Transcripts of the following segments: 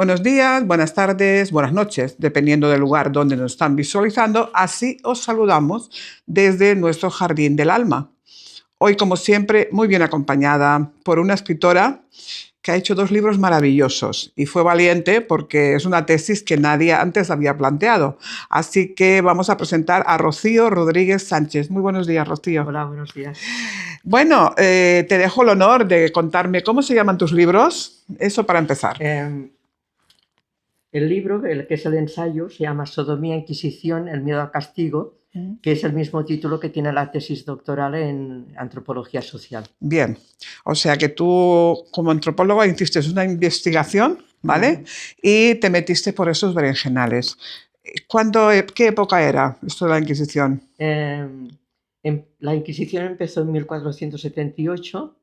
Buenos días, buenas tardes, buenas noches, dependiendo del lugar donde nos están visualizando. Así os saludamos desde nuestro jardín del alma. Hoy, como siempre, muy bien acompañada por una escritora que ha hecho 2 libros maravillosos y fue valiente porque es una tesis que nadie antes había planteado. Así que vamos a presentar a Rocío Rodríguez Sánchez. Muy buenos días, Rocío. Hola, buenos días. Bueno, te dejo el honor de contarme cómo se llaman tus libros. Eso para empezar. El libro, que es el ensayo, se llama Sodomía, Inquisición, el miedo al castigo, que es el mismo título que tiene la tesis doctoral en antropología social. Bien, o sea que tú como antropóloga hiciste una investigación, ¿vale? Y te metiste por esos berenjenales. ¿Qué época era esto de la Inquisición? La Inquisición empezó en 1478,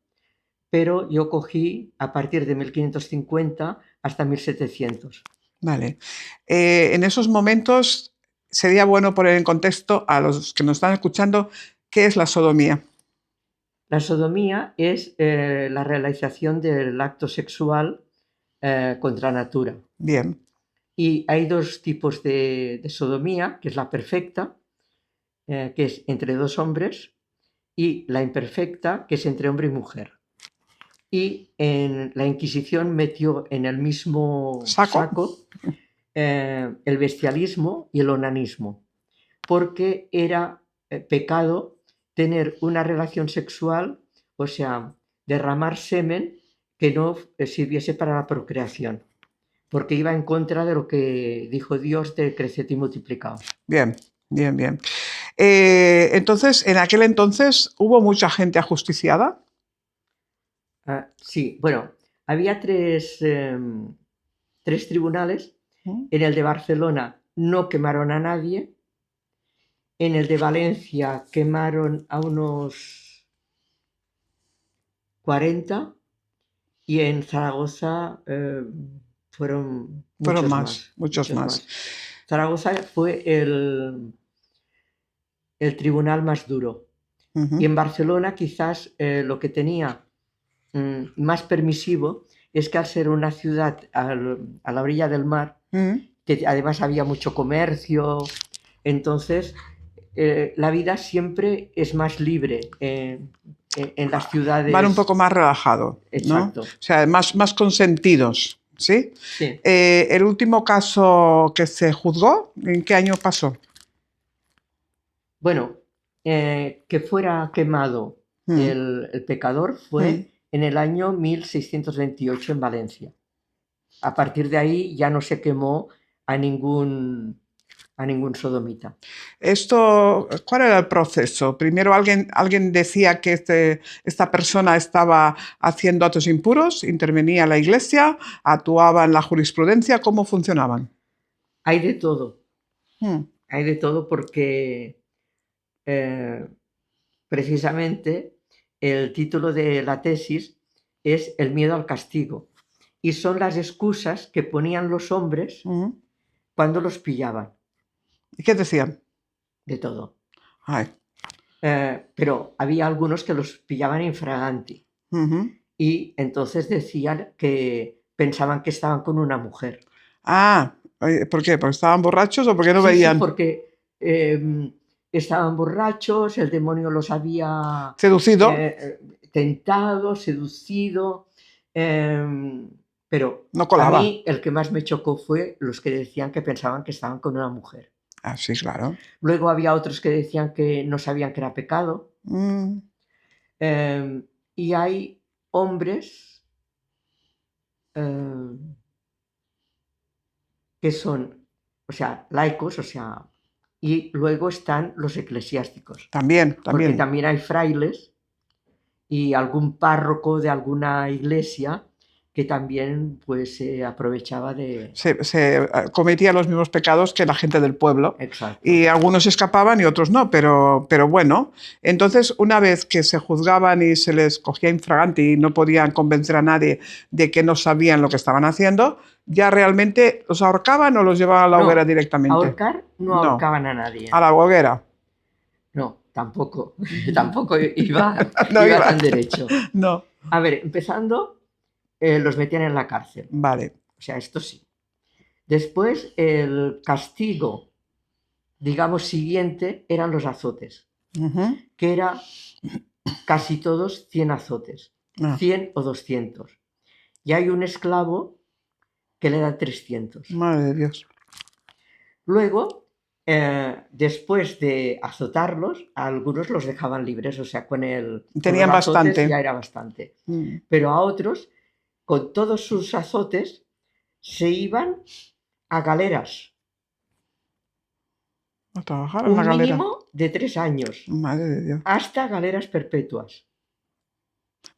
pero yo cogí a partir de 1550 hasta 1700. Vale. En esos momentos sería bueno poner en contexto a los que nos están escuchando qué es la sodomía. La sodomía es la realización del acto sexual contra natura. Bien. Y hay 2 tipos de sodomía, que es la perfecta, que es entre 2 hombres, y la imperfecta, que es entre hombre y mujer. Y en la Inquisición metió en el mismo saco el bestialismo y el onanismo, porque era pecado tener una relación sexual, o sea, derramar semen que no sirviese para la procreación, porque iba en contra de lo que dijo Dios de creced y multiplicaos. Bien, bien, bien. Entonces, en aquel entonces, ¿hubo mucha gente ajusticiada? Sí, bueno, había 3 tribunales. En el de Barcelona no quemaron a nadie. En el de Valencia quemaron a unos 40 y en Zaragoza fueron muchos más. Zaragoza fue el tribunal más duro. Y en Barcelona quizás lo que tenía más permisivo es que al ser una ciudad a la orilla del mar, que además había mucho comercio, entonces la vida siempre es más libre en las ciudades. Van un poco más relajados, ¿no? Exacto. O sea, más consentidos, ¿sí? Sí. El último caso que se juzgó, ¿en qué año pasó? Bueno, que fuera quemado el pecador fue en el año 1628 en Valencia. A partir de ahí ya no se quemó a ningún sodomita. ¿Cuál era el proceso? Primero alguien decía que esta persona estaba haciendo actos impuros, intervenía la iglesia, actuaba en la jurisprudencia. ¿Cómo funcionaban? Hay de todo. Hay de todo porque precisamente el título de la tesis es El miedo al castigo. Y son las excusas que ponían los hombres cuando los pillaban. ¿Y qué decían? De todo. Ay. Pero había algunos que los pillaban infraganti. Y entonces decían que pensaban que estaban con una mujer. Ah, ¿por qué? ¿Porque estaban borrachos o porque no veían? Sí, porque estaban borrachos, el demonio los había seducido, tentado, seducido, pero no colaba. A mí el que más me chocó fue los que decían que pensaban que estaban con una mujer. Ah, sí, claro. Luego había otros que decían que no sabían que era pecado. Y hay hombres que son, o sea, laicos, o sea, y luego están los eclesiásticos. También. Porque también hay frailes y algún párroco de alguna iglesia que también pues se aprovechaba de... Se cometía los mismos pecados que la gente del pueblo. Exacto. Y algunos escapaban y otros no, pero bueno. Entonces, una vez que se juzgaban y se les cogía infraganti y no podían convencer a nadie de que no sabían lo que estaban haciendo, ¿ya realmente los ahorcaban o los llevaban a la hoguera directamente? Ahorcar no ahorcaban a nadie. ¿A la hoguera? No, tampoco. Tampoco iba tan derecho. No. A ver, empezando, los metían en la cárcel. Vale. O sea, esto sí. Después, el castigo, digamos, siguiente eran los azotes, Ujú. que era casi todos 100 azotes, Ah, 100 o 200. Y hay un esclavo que le da 300. madre de Dios. Luego, después de azotarlos, a algunos los dejaban libres, o sea, con los Tenían azotes bastante. ya era bastante. Mm. Pero a otros, con todos sus azotes, se iban a galeras, A trabajar en la un galera. mínimo de 3 años, Madre de Dios. hasta galeras perpetuas,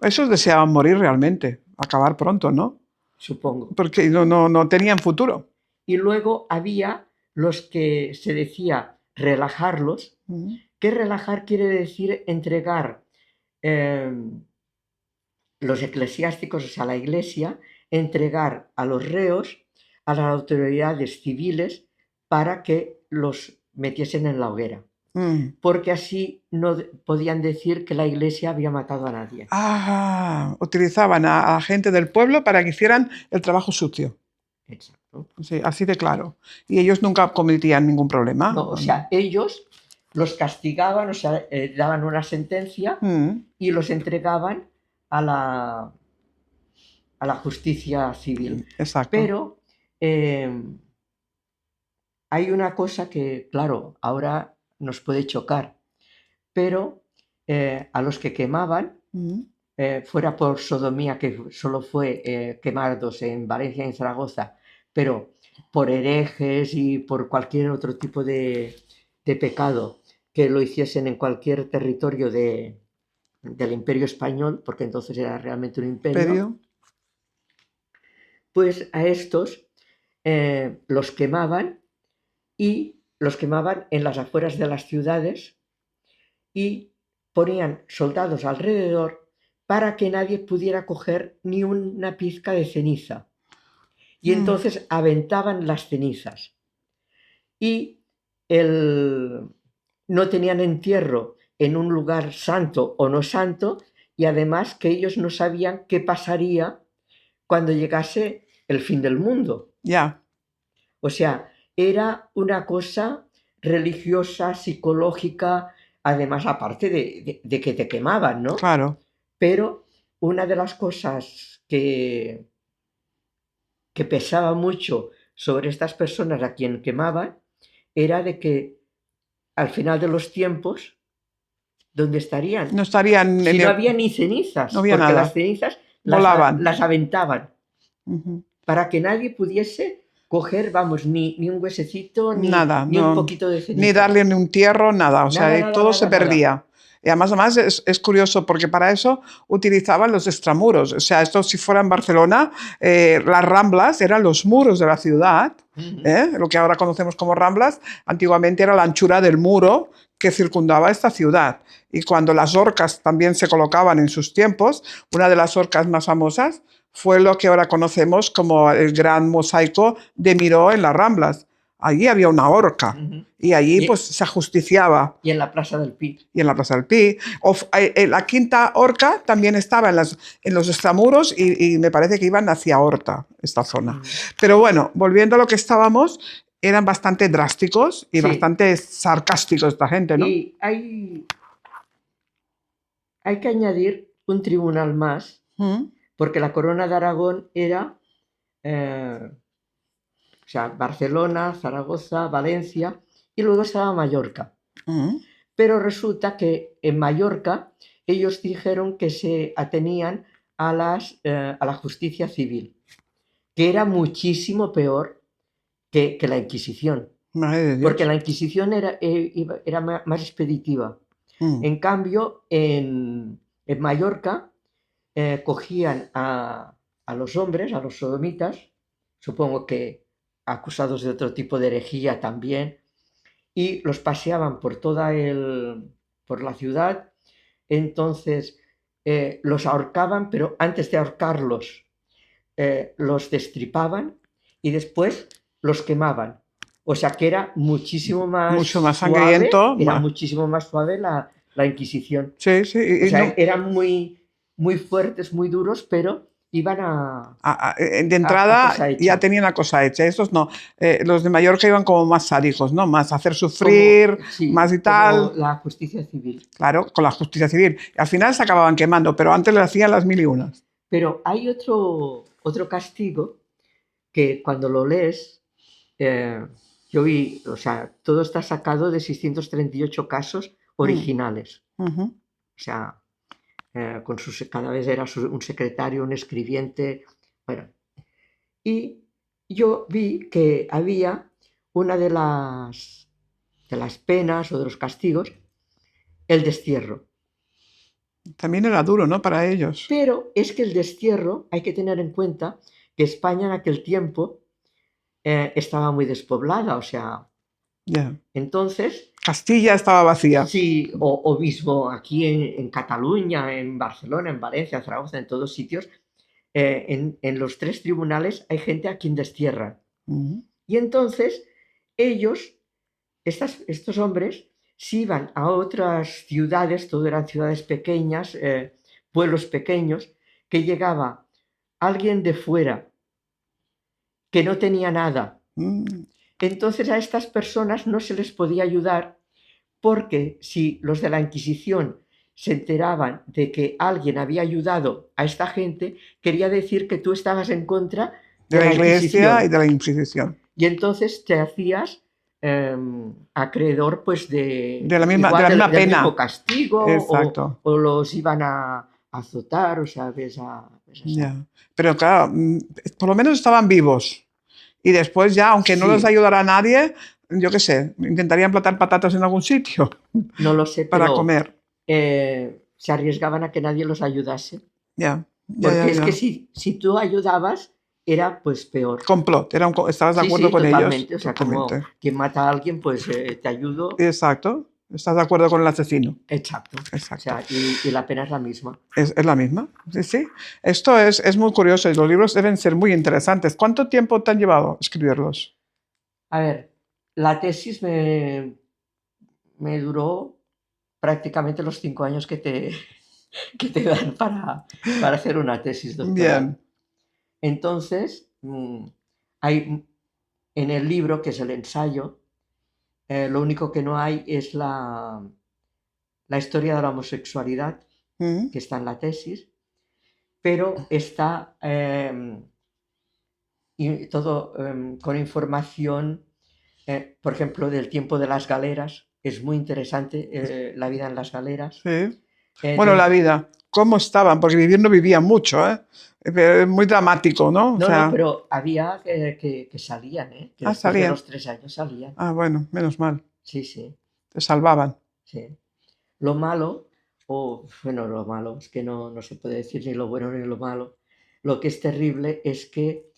Esos deseaban morir realmente, acabar pronto, ¿no? supongo. Porque no tenían futuro. Y luego había los que se decía relajarlos, Mm. que relajar quiere decir entregar los eclesiásticos, o sea, la iglesia, entregar a los reos a las autoridades civiles para que los metiesen en la hoguera, Mm. porque así no podían decir que la iglesia había matado a nadie. Ah, utilizaban a la gente del pueblo para que hicieran el trabajo sucio. Exacto. Sí, así de claro. Y ellos nunca cometían ningún problema. No, o sea, ellos los castigaban, o sea, daban una sentencia Mm. y los entregaban a la justicia civil. Exacto. Pero hay una cosa que, claro, ahora nos puede chocar, pero a los que quemaban, Mm. fuera por sodomía, que solo fue quemados en Valencia y en Zaragoza, pero por herejes y por cualquier otro tipo de pecado que lo hiciesen en cualquier territorio del Imperio Español, porque entonces era realmente un imperio, pues a estos los quemaban, y los quemaban en las afueras de las ciudades y ponían soldados alrededor para que nadie pudiera coger ni una pizca de ceniza. Y Mm. entonces aventaban las cenizas. Y no tenían entierro en un lugar santo o no santo, y además que ellos no sabían qué pasaría cuando llegase el fin del mundo. Ya. O sea, era una cosa religiosa, psicológica, además aparte de que te quemaban, ¿no? Claro. Pero una de las cosas que pesaba mucho sobre estas personas a quien quemaban era de que al final de los tiempos, ¿dónde estarían? No estarían Si no había ni cenizas, no había porque las nada. cenizas Volaban. las aventaban Ujú. para que nadie pudiese coger, vamos, ni un huesecito, Nada, ni un no, poquito de ceniza. ni darle ni un tierro, nada. O sea, Nada, nada, todo se nada, nada. perdía. Y además es curioso porque para eso utilizaban los extramuros. O sea, esto si fuera en Barcelona, las Ramblas eran los muros de la ciudad. Lo que ahora conocemos como Ramblas, antiguamente era la anchura del muro que circundaba esta ciudad. Y cuando las orcas también se colocaban en sus tiempos, una de las orcas más famosas fue lo que ahora conocemos como el gran mosaico de Miró en las Ramblas. Allí había una horca y allí pues se ajusticiaba. Y en la Plaza del Pi. Y en la Plaza del Pi. La quinta horca también estaba en los extramuros y me parece que iban hacia Horta, esta zona. Pero bueno, volviendo a lo que estábamos, eran bastante drásticos y Sí. bastante sarcásticos esta gente, ¿no? Y hay que añadir un tribunal más, porque la Corona de Aragón era, o sea, Barcelona, Zaragoza, Valencia, y luego estaba Mallorca. Pero resulta que en Mallorca ellos dijeron que se atenían a la justicia civil, que era muchísimo peor que la Inquisición. Madre de Dios. Porque la Inquisición era más expeditiva. En cambio, en Mallorca cogían a los hombres, a los sodomitas, supongo que acusados de otro tipo de herejía también, y los paseaban por por la ciudad. Entonces los ahorcaban, pero antes de ahorcarlos los destripaban y después los quemaban. O sea que era muchísimo más Mucho más suave, sangriento. era muchísimo más suave la Inquisición. Sí, sí. O sea, eran muy, muy fuertes, muy duros, pero iban a De entrada cosa hecha. ya tenían la cosa hecha. Estos no. Los de Mallorca iban como más sádicos, ¿no? Más hacer Como, sufrir, sí, más y como tal. la justicia civil. Claro, con la justicia civil. Al final se acababan quemando, pero antes le hacían las mil y unas. Pero hay otro castigo que cuando lo lees, eh, yo vi, o sea, todo está sacado de 638 casos Mm, originales. ujú. O sea, con cada vez era un secretario, un escribiente, bueno. Y yo vi que había una de las penas o de los castigos, el destierro. También era duro, ¿no? Para ellos. Pero es que el destierro, hay que tener en cuenta que España en aquel tiempo estaba muy despoblada, o sea, Ya. entonces, Castilla estaba vacía. sí, o mismo aquí en Cataluña, en Barcelona, en Valencia, Zaragoza, en todos sitios, en los tres tribunales hay gente a quien destierran. Ujú. Y entonces ellos, estos hombres, se iban a otras ciudades, todo eran ciudades pequeñas, pueblos pequeños, que llegaba alguien de fuera que no tenía nada. Mm. Entonces a estas personas no se les podía ayudar porque si los de la Inquisición se enteraban de que alguien había ayudado a esta gente, quería decir que tú estabas en contra De de la la iglesia y Inquisición. de la Inquisición. Y entonces te hacías acreedor pues De igual la misma del mismo pena. castigo Exacto. o los iban a azotar, o sea, ves esa. Ya. Pero claro, por lo menos estaban vivos. Y después ya, aunque no les Sí, ayudara a nadie, yo qué sé, intentarían plantar patatas en algún sitio no lo sé, para pero comer. se arriesgaban a que nadie los ayudase. Ya, ya, Porque ya, es que ya. si tú ayudabas, era pues peor. Complot, estabas de Sí, acuerdo sí, con ellos, totalmente. O sea, como totalmente. quien mata a alguien, pues te ayudo. Exacto, estás de acuerdo con el asesino. Exacto. O Exacto. sea, y la pena es la misma. Es la misma, sí, sí. Esto es muy curioso y los libros deben ser muy interesantes. ¿Cuánto tiempo te han llevado escribirlos? A ver, la tesis me duró prácticamente los 5 años que te dan para hacer una tesis doctoral. Bien. Entonces, hay en el libro, que es el ensayo, lo único que no hay es la historia de la homosexualidad, Mm, que está en la tesis, pero está todo con información, por ejemplo, del tiempo de las galeras. Es muy interesante la vida en las galeras. sí. Eh, Bueno, la de- vida, ¿cómo estaban? Porque vivir no vivían mucho, ¿eh? Pero es muy dramático, ¿no? O no, no, sea, pero había que salían, que después de salían. los 3 años salían. Ah, bueno, menos mal. Sí, sí, Te salvaban. sí. Lo malo, o bueno, lo malo, es que no se puede decir ni lo bueno ni lo malo. Lo que es terrible es que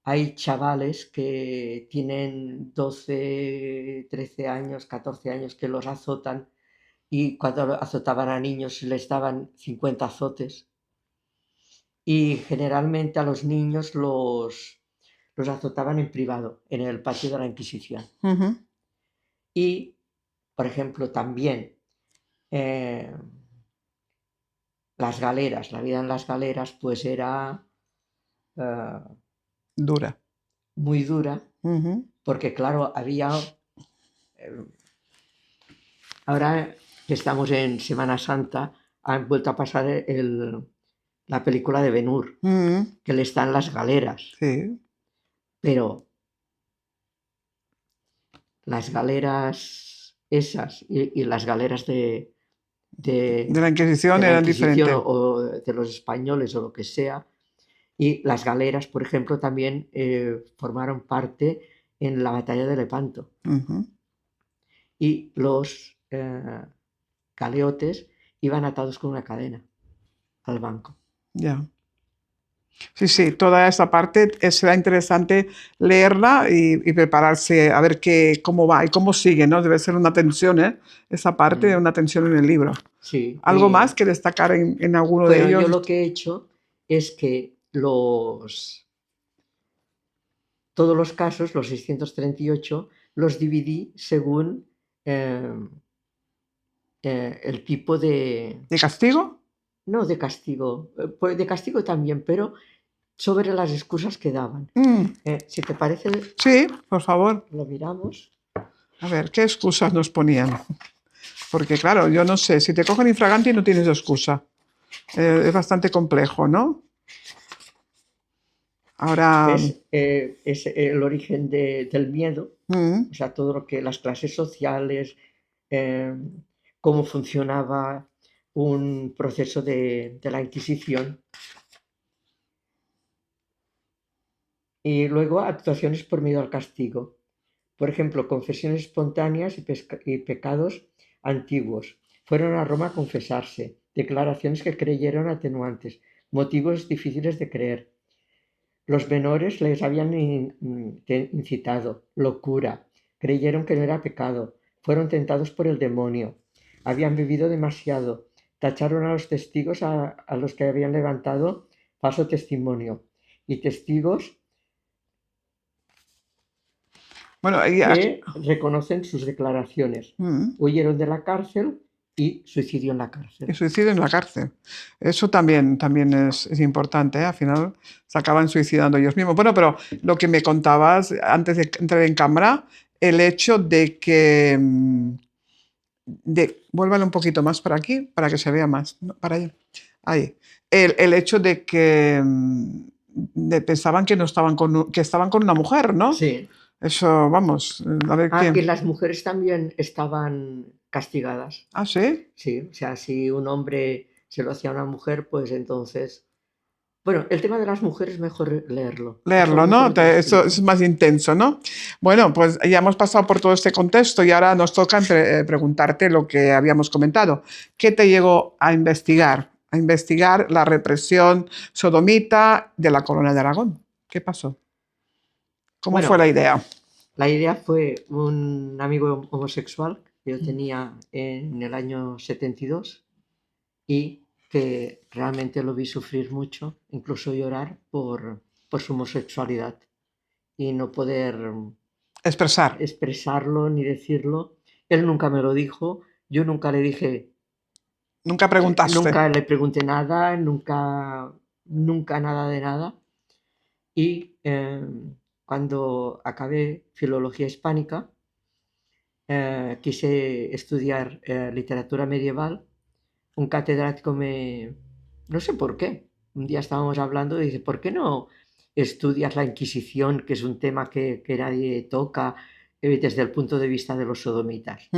hay chavales que tienen 12, 13 años, 14 años que los azotan y cuando azotaban a niños les daban 50 azotes y generalmente a los niños los azotaban en privado, en el patio de la Inquisición. Ujú. Y, por ejemplo, también eh, las galeras, la vida en las galeras, pues era eh, Dura. muy dura, Ujú. porque claro, había, eh, ahora que estamos en Semana Santa, han vuelto a pasar la película de Ben-Hur, Ujú. que le están las galeras, Sí. pero las galeras esas y las galeras De la de Inquisición la eran Inquisición diferentes. o de los españoles o lo que sea, y las galeras, por ejemplo, también formaron parte en la batalla de Lepanto. Ujú. Y los galeotes iban atados con una cadena al banco. Ya. Sí, sí, toda esa parte será interesante leerla y prepararse a ver cómo va y cómo sigue, ¿no? Debe ser una tensión, ¿eh? Esa parte, Mm, una tensión en el libro. sí, ¿Algo más que destacar en alguno de bueno, yo ellos? lo que he hecho es que todos los casos, los 638, los dividí según eh, el tipo ¿De castigo? no de castigo, pues de castigo también, pero sobre las excusas que daban. Si te parece, Sí, por favor. lo miramos. A ver, ¿qué excusas nos ponían? Porque claro, yo no sé, si te cogen infraganti no tienes excusa. Es bastante complejo, ¿no? Ahora... Es el origen del miedo, mm, o sea, todo lo que las clases sociales, cómo funcionaba un proceso de la Inquisición. Y luego actuaciones por miedo al castigo. Por ejemplo, confesiones espontáneas y pecados antiguos. Fueron a Roma a confesarse. Declaraciones que creyeron atenuantes. Motivos difíciles de creer. Los menores les habían incitado. Locura. Creyeron que no era pecado. Fueron tentados por el demonio. Habían bebido demasiado. Tacharon a los testigos a los que habían levantado falso testimonio. Y testigos bueno, que reconocen sus declaraciones. Huyeron de la cárcel y suicidio en la cárcel. Y suicidio en la cárcel. Eso también es importante, ¿eh? Al final se acaban suicidando ellos mismos. Bueno, pero lo que me contabas antes de entrar en cámara, el hecho de que... vuélvalo un poquito más para aquí, para que se vea más. No, para allá. Ahí. El hecho de que pensaban que, no estaban que estaban con una mujer, ¿no? Sí. Eso, vamos, a ver quién. Y las mujeres también estaban castigadas. ¿Ah, sí? Sí, o sea, si un hombre se lo hacía a una mujer, pues entonces... Bueno, el tema de las mujeres es mejor leerlo. Leerlo, ¿no? Eso es más intenso, ¿no? Bueno, pues ya hemos pasado por todo este contexto y ahora nos toca preguntarte lo que habíamos comentado. ¿Qué te llegó a investigar? A investigar la represión sodomita de la Corona de Aragón. ¿Qué pasó? ¿Cómo fue la idea? La idea fue un amigo homosexual que yo tenía en el año 72 y que realmente lo vi sufrir mucho, incluso llorar por su homosexualidad y no poder expresarlo ni decirlo. Él nunca me lo dijo, yo nunca le dije... Nunca preguntaste. Nunca le pregunté nada, nunca nada de nada. Y cuando acabé filología hispánica, quise estudiar literatura medieval. Un catedrático no sé por qué, un día estábamos hablando y dice, ¿por qué no estudias la Inquisición, que es un tema que nadie toca desde el punto de vista de los sodomitas?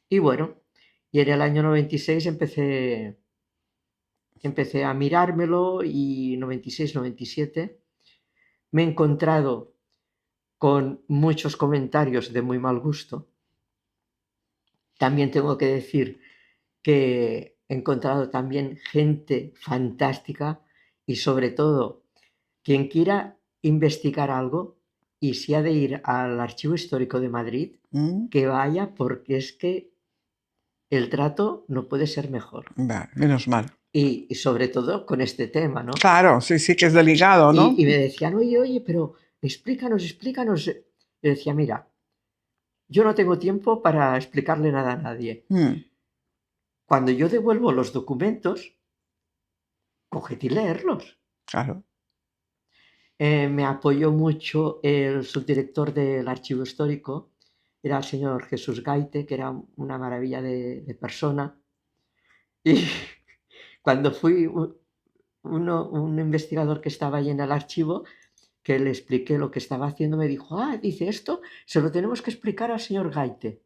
Y bueno, y en el año 96 empecé a mirármelo y 96, 97 me he encontrado con muchos comentarios de muy mal gusto. También tengo que decir que he encontrado también gente fantástica y sobre todo quien quiera investigar algo y si ha de ir al Archivo Histórico de Madrid, que vaya porque es que el trato no puede ser mejor. Menos mal. Y sobre todo con este tema, ¿no? Claro, sí, que es delicado, ¿no? Y me decían, oye, pero explícanos. Yo decía, mira, yo no tengo tiempo para explicarle nada a nadie. Cuando yo devuelvo los documentos, coged y leerlos. Claro. Me apoyó mucho el subdirector del Archivo Histórico, era el señor Jesús Gaite, que era una maravilla de persona. Y cuando fui un investigador que estaba ahí en el archivo, que le expliqué lo que estaba haciendo, me dijo, dice, esto se lo tenemos que explicar al señor Gaite.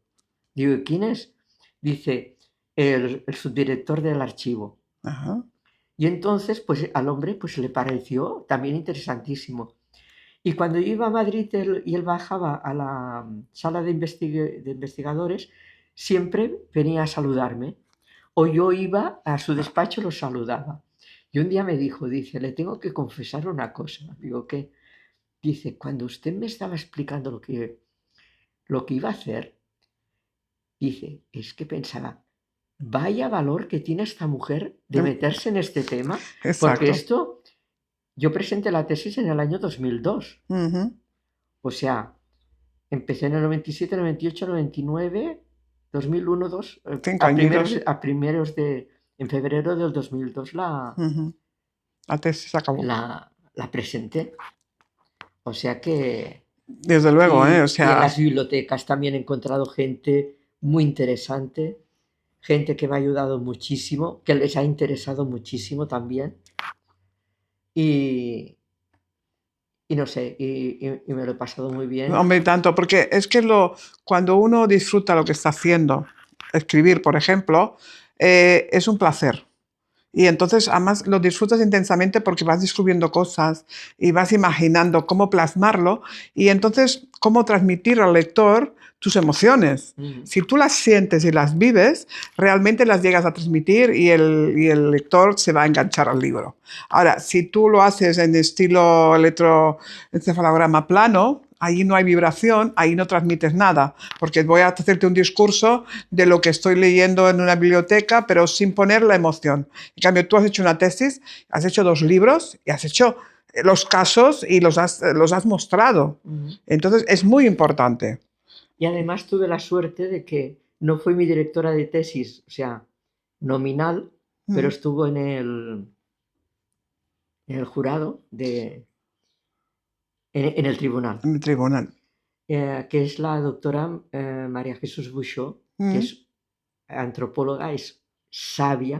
Digo, ¿y quién es? Dice, el subdirector del archivo. Ajá. Y entonces, pues al hombre pues le pareció también interesantísimo. Y cuando yo iba a Madrid y él bajaba a la sala de investigadores, siempre venía a saludarme. O yo iba a su despacho y lo saludaba. Y un día me dijo, dice, le tengo que confesar una cosa. Digo, ¿qué? Dice, cuando usted me estaba explicando lo que iba a hacer, dice, es que pensaba, vaya valor que tiene esta mujer de meterse en este tema. Exacto. Porque esto, yo presenté la tesis en el año 2002. O sea, empecé en el 97, 98, 99, 2001, 2, en febrero del 2002 la tesis acabó. la presenté. O sea que... Desde luego, Y ¿eh? O en sea, las bibliotecas también he encontrado gente muy interesante, gente que me ha ayudado muchísimo, que les ha interesado muchísimo también. Y, y no sé, y me lo he pasado muy bien. hombre, y tanto, porque es que cuando uno disfruta lo que está haciendo, escribir, por ejemplo, es un placer. Y entonces, además, lo disfrutas intensamente porque vas descubriendo cosas y vas imaginando cómo plasmarlo y entonces cómo transmitir al lector tus emociones. Si tú las sientes y las vives, realmente las llegas a transmitir y el lector se va a enganchar al libro. Ahora, si tú lo haces en estilo electroencefalograma plano, ahí no hay vibración, ahí no transmites nada, porque voy a hacerte un discurso de lo que estoy leyendo en una biblioteca, pero sin poner la emoción. En cambio, tú has hecho una tesis, has hecho 2 libros y has hecho los casos y los has mostrado. Entonces, es muy importante. Y además tuve la suerte de que no fue mi directora de tesis, o sea, nominal, pero estuvo en el jurado, en el tribunal, En el tribunal. que es la doctora María Jesús Buxó, que es antropóloga, es sabia,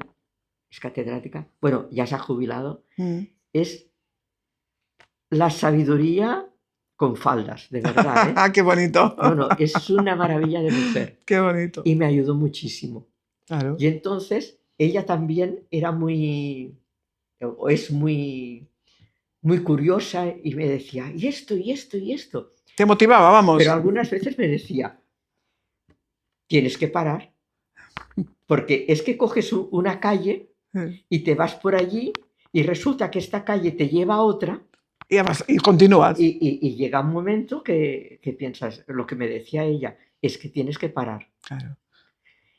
es catedrática, bueno, ya se ha jubilado, es la sabiduría con faldas, de verdad, ¿eh? ¡Qué bonito! No, es una maravilla de mujer. ¡Qué bonito! Y me ayudó muchísimo. Claro. Y entonces ella también era muy, o es muy, muy curiosa y me decía, y esto, y esto, y esto. Te motivaba, vamos. Pero algunas veces me decía, tienes que parar, porque es que coges una calle y te vas por allí y resulta que esta calle te lleva a otra. Y continúas. Y llega un momento que piensas, lo que me decía ella, es que tienes que parar. Claro.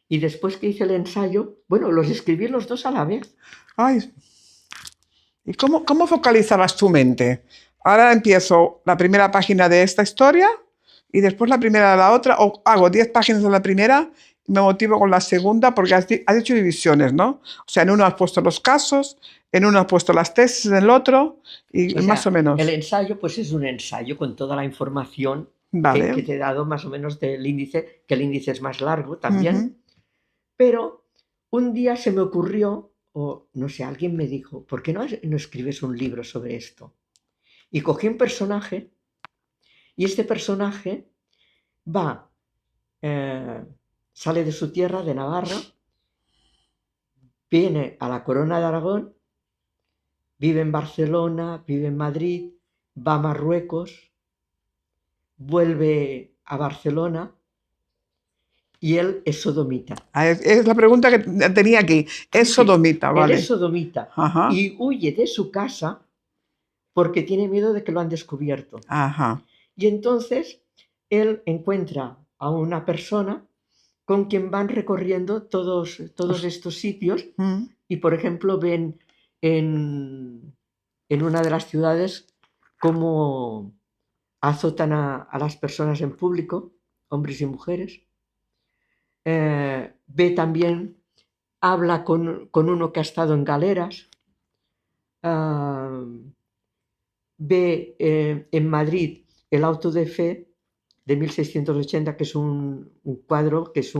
Y después que hice el ensayo, bueno, los escribí los 2 a la vez. Ay. ¿Y cómo focalizabas tu mente? Ahora empiezo la primera página de esta historia y después la primera de la otra, o hago 10 páginas de la primera y me motivo con la segunda porque has hecho divisiones, ¿no? O sea, en uno has puesto los casos, en uno has puesto las tesis, en el otro, y más o menos. El ensayo, pues es un ensayo con toda la información Vale. que te he dado más o menos del índice, que el índice es más largo también. Pero un día se me ocurrió, o no sé, alguien me dijo, ¿por qué no escribes un libro sobre esto? Y cogí un personaje y este personaje va, sale de su tierra, de Navarra, viene a la Corona de Aragón, vive en Barcelona, vive en Madrid, va a Marruecos, vuelve a Barcelona y él es sodomita. Es la pregunta que tenía aquí. Es sodomita, ¿vale? Él es sodomita. Ajá. Y huye de su casa porque tiene miedo de que lo han descubierto. Ajá. Y entonces él encuentra a una persona con quien van recorriendo todos estos sitios y, por ejemplo, ven en una de las ciudades cómo azotan a las personas en público, hombres y mujeres. Ve también, habla con uno que ha estado en galeras. Ve en Madrid el auto de fe de 1680, que es un cuadro, que es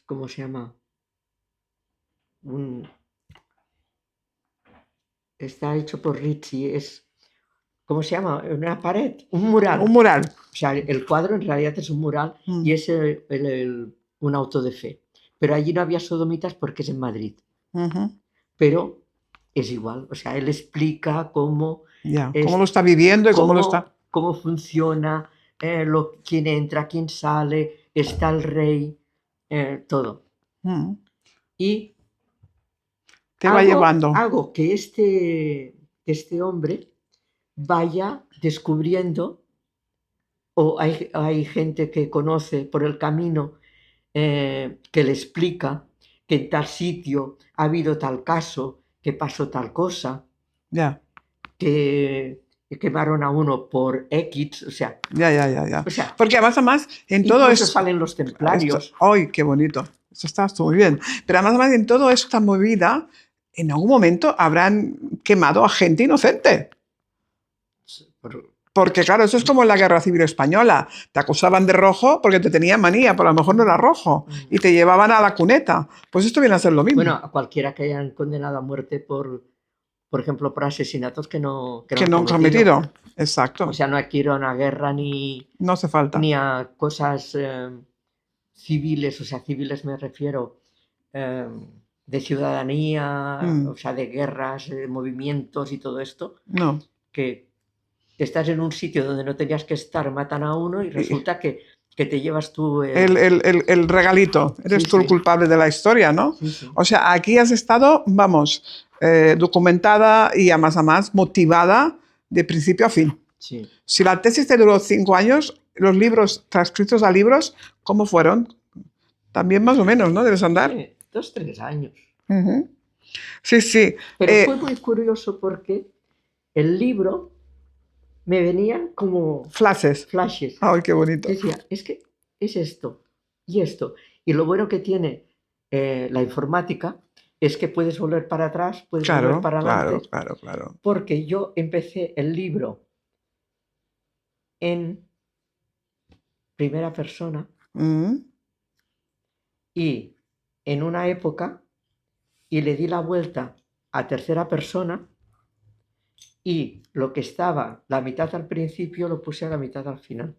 ¿cómo se llama? Está hecho por Ricci, ¿cómo se llama? Una pared, un mural. Un mural. O sea, el cuadro en realidad es un mural y es un auto de fe. Pero allí no había sodomitas porque es en Madrid. Pero es igual, o sea, él explica cómo... cómo lo está viviendo y cómo funciona, quién entra, quién sale, está el rey, todo. Y te va llevando. Hago que este hombre vaya descubriendo, o hay gente que conoce por el camino que le explica que en tal sitio ha habido tal caso, que pasó tal cosa, que quemaron a uno por X, o sea... Ya. O sea, porque además en todo eso... salen los templarios. ¡Ay, qué bonito! Eso está muy bien. Pero además en todo esta movida en algún momento habrán quemado a gente inocente. Porque, claro, eso es como en la Guerra Civil Española. Te acusaban de rojo porque te tenían manía, pero a lo mejor no era rojo. Y te llevaban a la cuneta. Pues esto viene a ser lo mismo. Bueno, a cualquiera que hayan condenado a muerte por ejemplo, por asesinatos que no han cometido. Exacto. O sea, no hay que ir a una guerra ni no hace falta. Ni a cosas civiles, o sea, civiles me refiero, de ciudadanía, o sea, de guerras, de movimientos y todo esto. No. Que estás en un sitio donde no tenías que estar, matan a uno y resulta que te llevas tú el regalito. Eres tú el culpable de la historia, ¿no? Sí. O sea, aquí has estado, vamos, documentada y a más motivada de principio a fin. Sí. Si la tesis te duró 5 años, los libros transcritos a libros, ¿cómo fueron? También más o menos, ¿no? Debes andar. Sí, 2, 3 años. Sí, sí. Pero fue muy curioso porque el libro me venían como flashes. Ay, qué bonito. Decía, es que es esto y esto. Y lo bueno que tiene la informática es que puedes volver para atrás, puedes volver para adelante. Claro. Porque yo empecé el libro en primera persona y en una época y le di la vuelta a tercera persona y lo que estaba la mitad al principio lo puse a la mitad al final.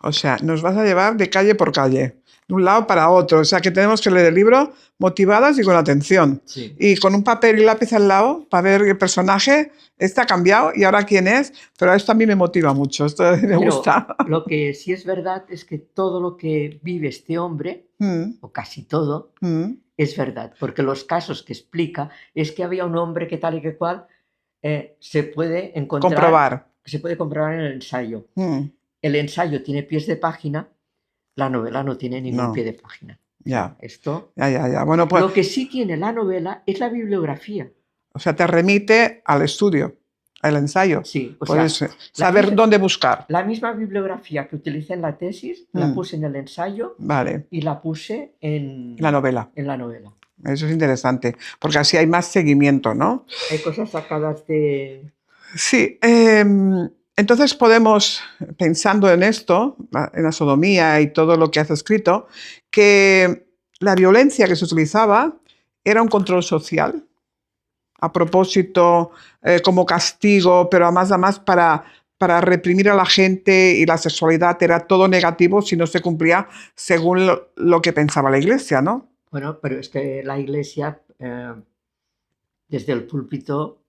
O sea, nos vas a llevar de calle por calle, de un lado para otro. O sea, que tenemos que leer el libro motivadas y con atención. Sí. Y con un papel y lápiz al lado para ver el personaje, este ha cambiado y ahora quién es. Pero esto a mí me motiva mucho, esto me gusta. Lo que sí es verdad es que todo lo que vive este hombre, o casi todo, es verdad. Porque los casos que explica es que había un hombre que tal y que cual se puede encontrar. Comprobar. Se puede comprobar en el ensayo. El ensayo tiene pies de página, la novela no tiene ningún pie de página. Ya. Esto. Ya. Bueno, pues, lo que sí tiene la novela es la bibliografía. O sea, te remite al estudio, al ensayo. Sí, o puedes sea, saber dónde buscar. La misma bibliografía que utilicé en la tesis, la puse en el ensayo y la puse en la novela. En la novela. Eso es interesante, porque así hay más seguimiento, ¿no? Hay cosas sacadas de... Sí, entonces podemos, pensando en esto, en la sodomía y todo lo que has escrito, que la violencia que se utilizaba era un control social, a propósito, como castigo, pero además para reprimir a la gente, y la sexualidad era todo negativo si no se cumplía según lo que pensaba la Iglesia, ¿no? Bueno, pero es que la Iglesia, desde el púlpito,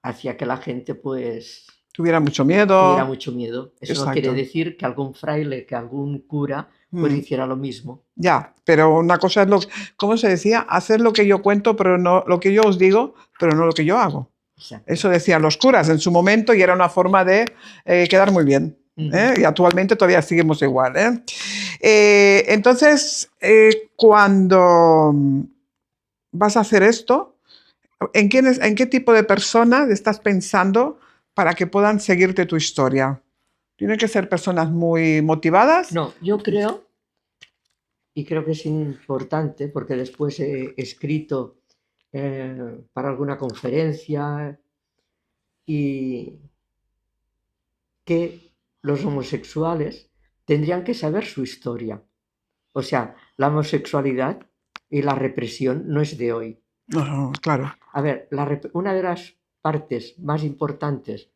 hacía que la gente pues tuviera mucho miedo. Eso no quiere decir que algún fraile, que algún cura pues hiciera lo mismo. Ya, pero una cosa es ¿cómo se decía? Hacer lo que yo cuento, pero no lo que yo os digo, pero no lo que yo hago. Exacto. Eso decían los curas en su momento y era una forma de quedar muy bien. Y actualmente todavía seguimos igual. Entonces, cuando vas a hacer esto, ¿en qué tipo de personas estás pensando para que puedan seguirte tu historia? ¿Tienen que ser personas muy motivadas? No, yo creo, y creo que es importante, porque después he escrito para alguna conferencia, y que los homosexuales tendrían que saber su historia. O sea, la homosexualidad y la represión no es de hoy. No, claro. A ver, una de las partes más importantes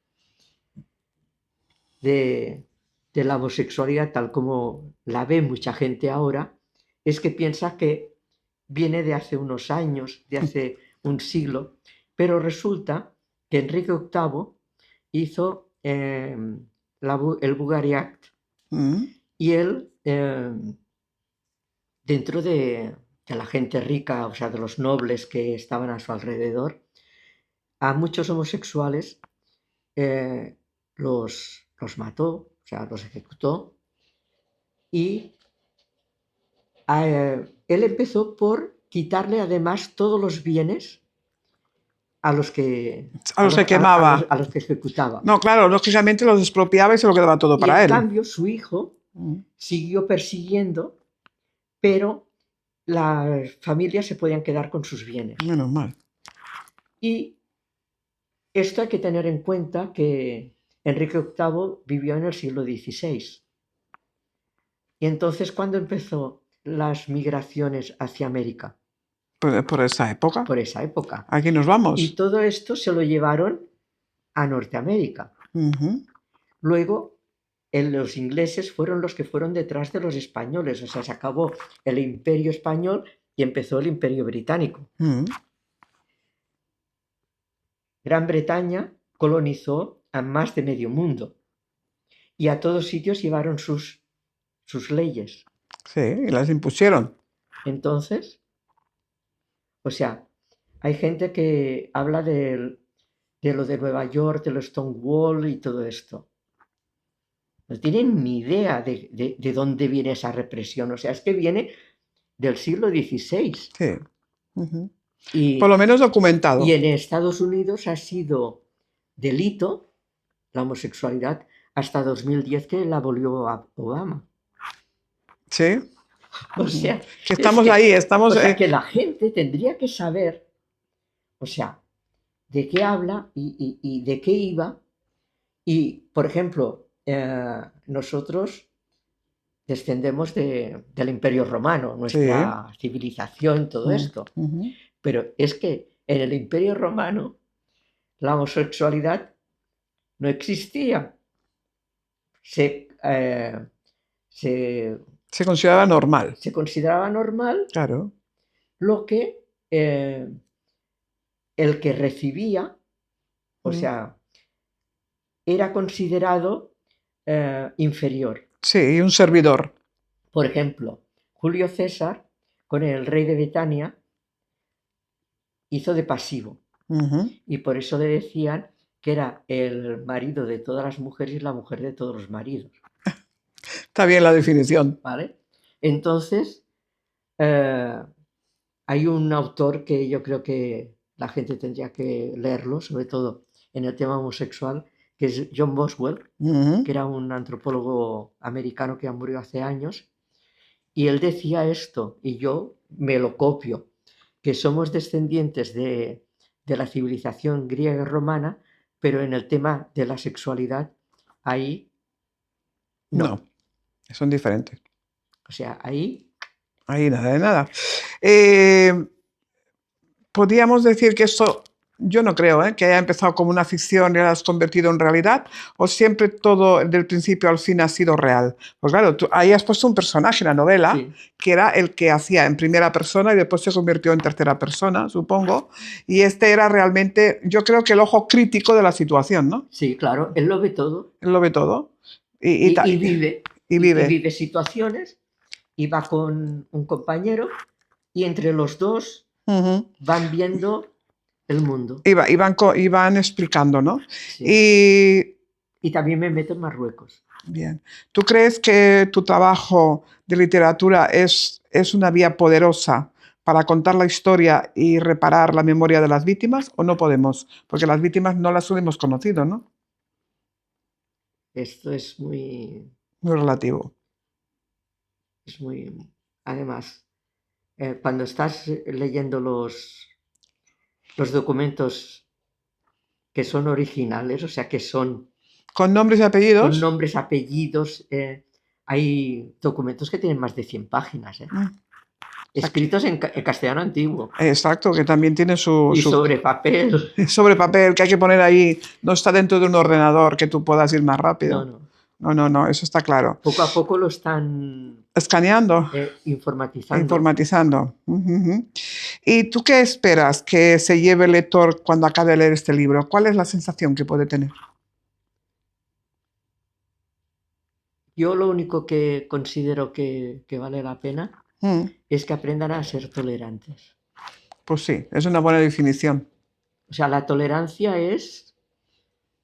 de la homosexualidad, tal como la ve mucha gente ahora, es que piensa que viene de hace unos años, de hace un siglo, pero resulta que Enrique VIII hizo el Bugari Act y él, dentro de la gente rica, o sea, de los nobles que estaban a su alrededor, a muchos homosexuales los mató, o sea, los ejecutó, y él empezó por quitarle además todos los bienes a los que quemaba. A los que ejecutaba. No, claro, lógicamente los expropiaba y se lo quedaba todo para él. En cambio, su hijo siguió persiguiendo, pero las familias se podían quedar con sus bienes. Menos mal. Y esto hay que tener en cuenta que Enrique VIII vivió en el siglo XVI. Y entonces, ¿cuándo empezó las migraciones hacia América? Por esa época. Por esa época. Aquí nos vamos. Y todo esto se lo llevaron a Norteamérica. Luego, los ingleses fueron los que fueron detrás de los españoles. O sea, se acabó el Imperio Español y empezó el Imperio Británico. Gran Bretaña colonizó a más de medio mundo y a todos sitios llevaron sus leyes. Sí, y las impusieron. Entonces, o sea, hay gente que habla de lo de Nueva York, de los Stonewall y todo esto. No tienen ni idea de dónde viene esa represión. O sea, es que viene del siglo XVI. Sí. Y, por lo menos documentado. Y en Estados Unidos ha sido delito la homosexualidad hasta 2010, que la abolió Obama. Sí. O sea, que estamos ahí, estamos... O sea, que la gente tendría que saber, o sea, de qué habla y de qué iba. Y, por ejemplo, nosotros descendemos del Imperio Romano, nuestra civilización, todo esto. Pero es que en el Imperio Romano la homosexualidad no existía. Se consideraba normal. Se consideraba normal. Claro. Lo que el que recibía, o sea, era considerado inferior. Sí, un servidor. Por ejemplo, Julio César, con el rey de Betania, hizo de pasivo. Y por eso le decían que era el marido de todas las mujeres y la mujer de todos los maridos. Está bien la definición. ¿Vale? Entonces, hay un autor que yo creo que la gente tendría que leerlo, sobre todo en el tema homosexual, que es John Boswell, que era un antropólogo americano que ya murió hace años, y él decía esto, y yo me lo copio, que somos descendientes de la civilización griega y romana, pero en el tema de la sexualidad, ahí no. Son diferentes. O sea, ahí... Ahí nada de nada. Podríamos decir que esto, yo no creo que haya empezado como una ficción y la has convertido en realidad, o siempre todo del principio al fin ha sido real. Pues claro, tú ahí has puesto un personaje en la novela, que era el que hacía en primera persona y después se convirtió en tercera persona, supongo, y este era realmente, yo creo que el ojo crítico de la situación, ¿no? Sí, claro, él lo ve todo. Él lo ve todo. Y vive. Y vive. Y vive situaciones, y va con un compañero, y entre los dos van viendo el mundo. Y van explicando, ¿no? Sí. Y también me meto en Marruecos. Bien. ¿Tú crees que tu trabajo de literatura es una vía poderosa para contar la historia y reparar la memoria de las víctimas, o no podemos? Porque las víctimas no las hemos conocido, ¿no? Esto es muy... Muy relativo. Es muy... Además, cuando estás leyendo los documentos que son originales, o sea, que son... ¿Con nombres y apellidos? Con nombres, apellidos. Hay documentos que tienen más de 100 páginas. Escritos en castellano antiguo. Exacto, que también tiene su... Y sobre papel. Sobre papel, que hay que poner ahí. No está dentro de un ordenador que tú puedas ir más rápido. No, eso está claro. Poco a poco lo están... Escaneando. Informatizando. ¿Y tú qué esperas que se lleve el lector cuando acabe de leer este libro? ¿Cuál es la sensación que puede tener? Yo lo único que considero que vale la pena es que aprendan a ser tolerantes. Pues sí, es una buena definición. O sea, la tolerancia es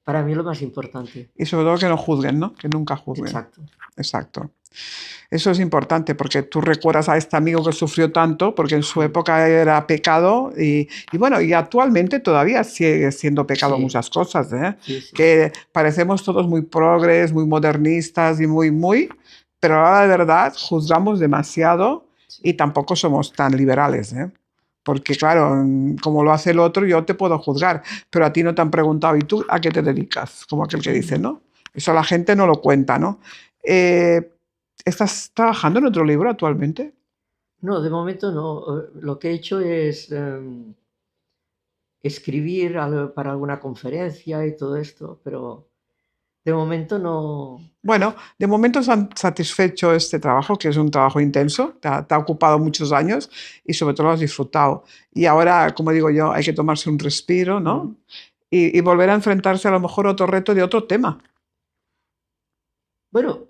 para mí lo más importante. Y sobre todo que no juzguen, ¿no? Que nunca juzguen. Exacto. Eso es importante porque tú recuerdas a este amigo que sufrió tanto porque en su época era pecado y bueno, y actualmente todavía sigue siendo pecado muchas cosas, que parecemos todos muy progres, muy modernistas y muy, pero ahora de verdad juzgamos demasiado Y tampoco somos tan liberales, ¿eh? Porque claro, como lo hace el otro, yo te puedo juzgar, pero a ti no te han preguntado, ¿y tú a qué te dedicas? Como aquel que dice, ¿no? Eso la gente no lo cuenta, ¿no? ¿Estás trabajando en otro libro actualmente? No, de momento no. Lo que he hecho es escribir para alguna conferencia y todo esto, pero de momento no. Bueno, de momento has satisfecho este trabajo, que es un trabajo intenso, te ha ocupado muchos años y sobre todo lo has disfrutado. Y ahora, como digo yo, hay que tomarse un respiro, ¿no? Y volver a enfrentarse a lo mejor a otro reto de otro tema. Bueno,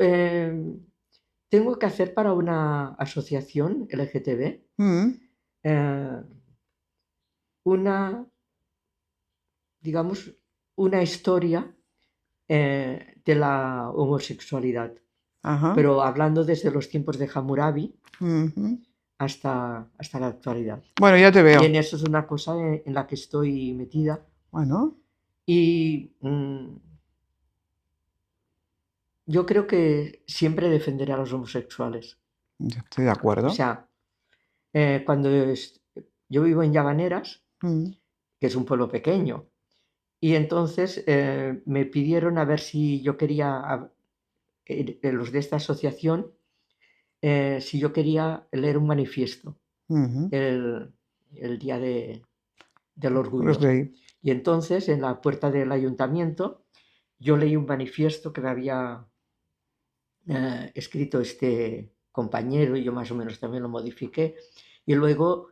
tengo que hacer para una asociación LGTB Mm, eh, una, digamos, una historia de la homosexualidad, ajá, pero hablando desde los tiempos de Hammurabi ujú. hasta la actualidad. Bueno, ya te Y veo. en eso es una cosa en la que estoy metida. Bueno, Y yo creo que siempre defenderé a los homosexuales. yo estoy de O acuerdo. sea, cuando yo vivo en Llavaneras, Mm, que es un pueblo pequeño, y entonces me pidieron a ver si yo quería, los de esta asociación, si yo quería leer un manifiesto ujú. el, el día del Los orgullo. gay. Y entonces en la puerta del ayuntamiento yo leí un manifiesto que me había escrito este compañero y yo más o menos también lo modifiqué. Y luego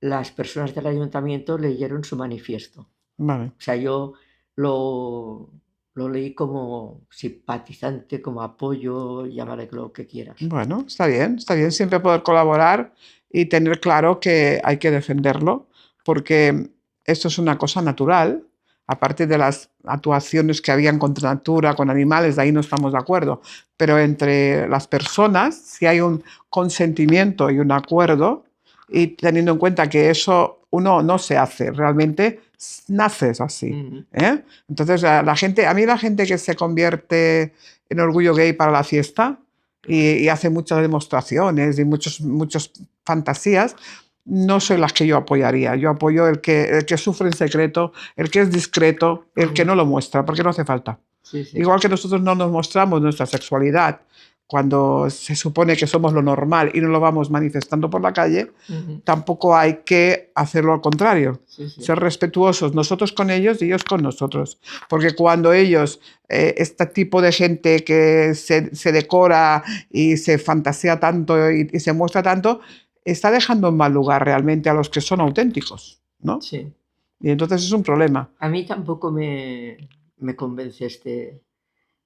las personas del ayuntamiento leyeron su manifiesto. Vale. O sea, yo lo, lo leí como simpatizante, como apoyo, llámale lo que quieras. Bueno, está bien siempre poder colaborar y tener claro que hay que defenderlo, porque esto es una cosa natural, aparte de las actuaciones que habían contra natura, con animales, de ahí no estamos de acuerdo, pero entre las personas, si hay un consentimiento y un acuerdo, y teniendo en cuenta que eso uno no se hace, realmente naces así. Ujú. ¿Eh? Entonces, la gente, a mí la gente que se convierte en orgullo gay para la fiesta, y hace muchas demostraciones y muchas fantasías, no soy las que yo apoyaría. Yo apoyo el que sufre en secreto, el que es discreto, el que no lo muestra, porque no hace falta. Sí, sí. Igual que nosotros no nos mostramos nuestra sexualidad cuando se supone que somos lo normal y no lo vamos manifestando por la calle, Ujú. tampoco hay que hacerlo al contrario. Sí, sí. Ser respetuosos nosotros con ellos y ellos con nosotros. Porque cuando ellos, este tipo de gente que se decora y se fantasea tanto y se muestra tanto, está dejando en mal lugar realmente a los que son auténticos, ¿no? Sí. Y entonces es un problema. A mí tampoco me convence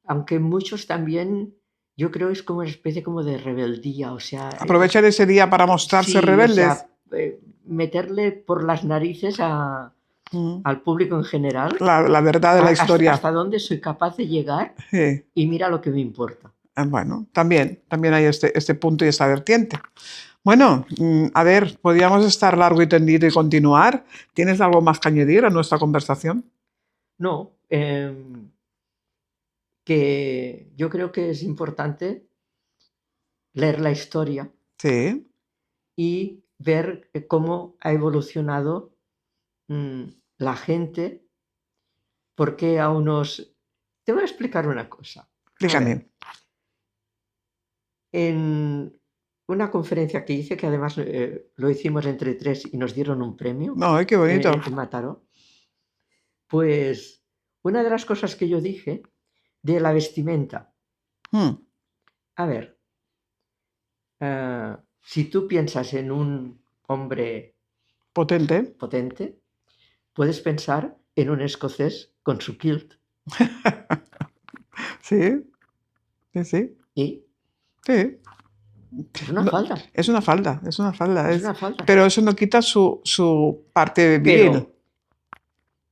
aunque muchos también, yo creo es como una especie como de rebeldía, o sea, Aprovechan ese día para mostrarse sí, o rebeldes. sea, meterle por las narices Mm. al público en general La verdad de la historia. hasta dónde soy capaz de llegar Sí. y mira lo que me importa. Bueno, también hay este punto y esta vertiente. Bueno, a ver, podríamos estar largo y tendido y continuar. ¿Tienes algo más que añadir a nuestra conversación? No, que yo creo que es importante leer la historia Sí, y ver cómo ha evolucionado mm, la gente, porque a unos... Te voy a explicar una cosa. A ver, dígame. en una conferencia que hice, que además lo hicimos entre tres y nos dieron un premio No, qué bonito. en Mataró, pues una de las cosas que yo dije de la vestimenta, Hmm, a ver, si tú piensas en un hombre potente. potente, puedes pensar en un escocés con su kilt Sí, sí, sí. y Sí. es una No, falda, es una falda, es una falda. es una falda. Pero eso no quita su parte viril, Pero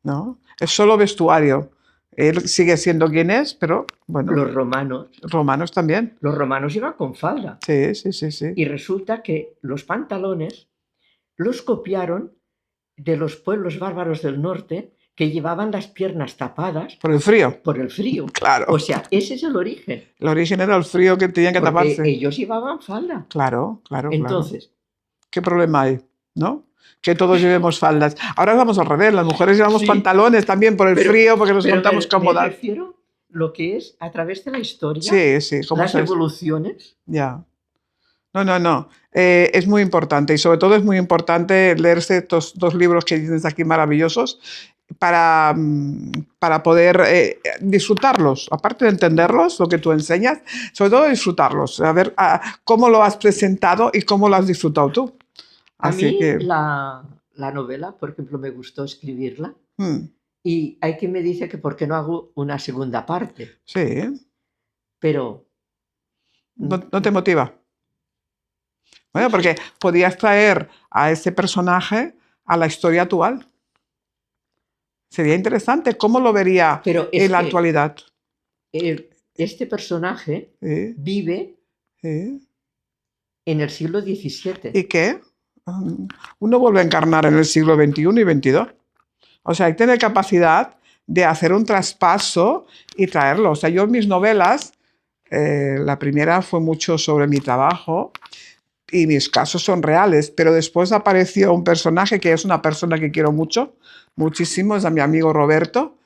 ¿no? Es solo vestuario. Él sigue siendo quien es, pero bueno, los romanos, romanos también. los romanos iban con falda Sí, sí, sí, sí. y resulta que los pantalones los copiaron de los pueblos bárbaros del norte que llevaban las piernas tapadas Por el frío. por el frío. Claro. O sea, ese es el origen. El origen era el frío que tenían que Porque taparse. ellos llevaban falda. Claro, claro, claro. Entonces, ¿Qué problema hay? ¿No? Que todos llevemos faldas. Ahora vamos al revés, las mujeres llevamos Sí. pantalones también por el Pero- frío, porque nos pero contamos me cómodas. refiero lo que es a través de la historia, Sí, sí, ¿cómo las se evoluciones. Ya. No. Es muy importante y sobre todo es muy importante leerse estos dos libros que tienes aquí maravillosos para poder disfrutarlos, aparte de entenderlos, lo que tú enseñas, sobre todo disfrutarlos, a ver cómo lo has presentado y cómo lo has disfrutado tú. A Así mí que, la novela, por ejemplo, me gustó escribirla mm, y hay quien me dice que por qué no hago una segunda parte, sí, pero ¿no te motiva? Bueno, porque podías traer a ese personaje a la historia actual. Sería interesante. ¿Cómo lo vería Pero es en la que actualidad? este personaje Sí, vive sí. en el siglo XVII. ¿Y qué? Uno vuelve a encarnar en el siglo XXI y XXII. O sea, hay que tener capacidad de hacer un traspaso y traerlo. O sea, yo en mis novelas, la primera fue mucho sobre mi trabajo y mis casos son reales, pero después apareció un personaje que es una persona que quiero mucho, muchísimo, es a mi amigo Roberto,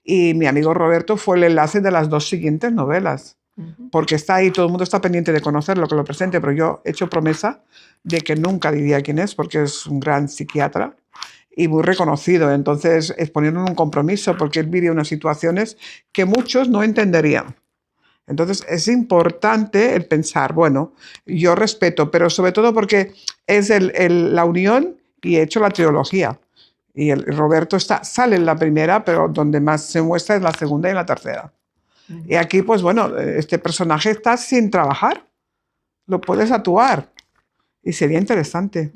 y mi amigo Roberto fue el enlace de las dos siguientes novelas, Ujú. porque está ahí, todo el mundo está pendiente de conocerlo, que lo presente, pero yo he hecho promesa de que nunca diría quién es, porque es un gran psiquiatra y muy reconocido, entonces es ponerlo en un compromiso, porque él vive unas situaciones que muchos no entenderían. Entonces es importante el pensar, bueno, yo respeto, pero sobre todo porque es la unión y he hecho la trilogía. Y el Roberto sale en la primera, pero donde más se muestra es la segunda y la tercera. Ujú. Y aquí, pues bueno, este personaje está sin trabajar, lo puedes actuar y sería interesante.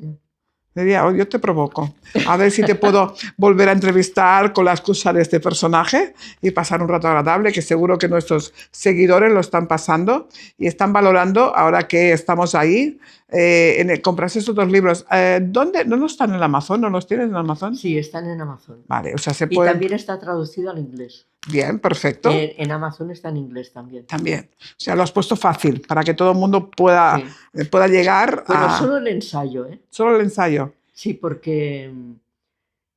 Diría, "Oh, yo te provoco. A ver si te puedo volver a entrevistar con la excusa de este personaje y pasar un rato agradable, que seguro que nuestros seguidores lo están pasando y están valorando ahora que estamos ahí. Comprarse estos dos libros. ¿Dónde? ¿No están en Amazon? ¿No los tienes en Amazon? Sí, están en Amazon. Vale, o sea, se Y pueden... también está traducido al inglés. Bien, perfecto. En Amazon está en inglés también. También. O sea, lo has puesto fácil para que todo el mundo pueda, Sí. pueda llegar Bueno, a... solo el ensayo, ¿eh? Solo el ensayo. Sí, porque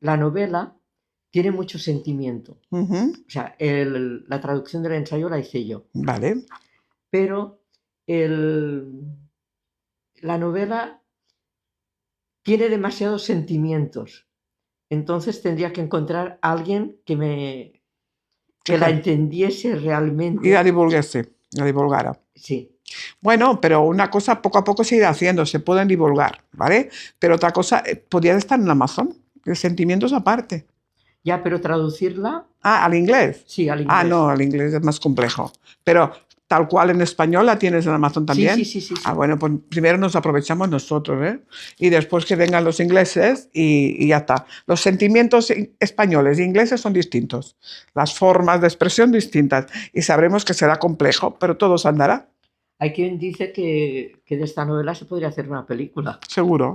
la novela tiene mucho sentimiento. Ujú. O sea, la traducción del ensayo la hice yo. Vale. Pero la novela tiene demasiados sentimientos. Entonces tendría que encontrar a alguien que la entendiese realmente. Y la divulgara. Sí. Bueno, pero una cosa poco a poco se irá haciendo, se pueden divulgar, ¿vale? Pero otra cosa, podría estar en Amazon, el sentimiento es aparte. Ya, pero traducirla, ¿Al inglés? sí, al inglés. No, al inglés es más complejo. Pero tal cual en español la tienes en Amazon también. Sí. Bueno, pues primero nos aprovechamos nosotros, ¿eh? Y después que vengan los ingleses y ya está. Los sentimientos españoles e ingleses son distintos. Las formas de expresión distintas. Y sabremos que será complejo, pero todo se andará. Hay quien dice que de esta novela se podría hacer una película. Seguro,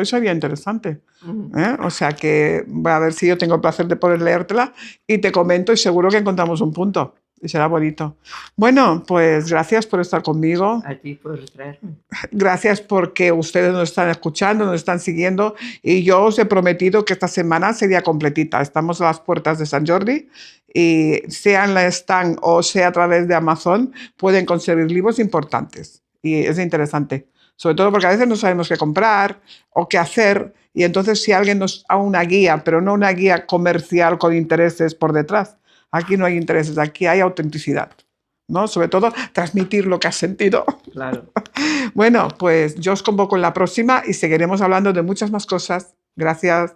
y sería interesante. Ujú. O sea que voy a ver si yo tengo el placer de poder leértela y te comento y seguro que encontramos un punto y será bonito. Bueno, pues gracias por estar conmigo. A ti por traerme. Gracias porque ustedes nos están escuchando, nos están siguiendo y yo os he prometido que esta semana sería completita. Estamos a las puertas de Sant Jordi y sea en la stand o sea a través de Amazon pueden conseguir libros importantes y es interesante. Sobre todo porque a veces no sabemos qué comprar o qué hacer y entonces si alguien nos da una guía, pero no una guía comercial con intereses por detrás. Aquí no hay intereses, aquí hay autenticidad, ¿no? Sobre todo transmitir lo que has sentido. Claro. Bueno, pues yo os convoco en la próxima y seguiremos hablando de muchas más cosas. Gracias.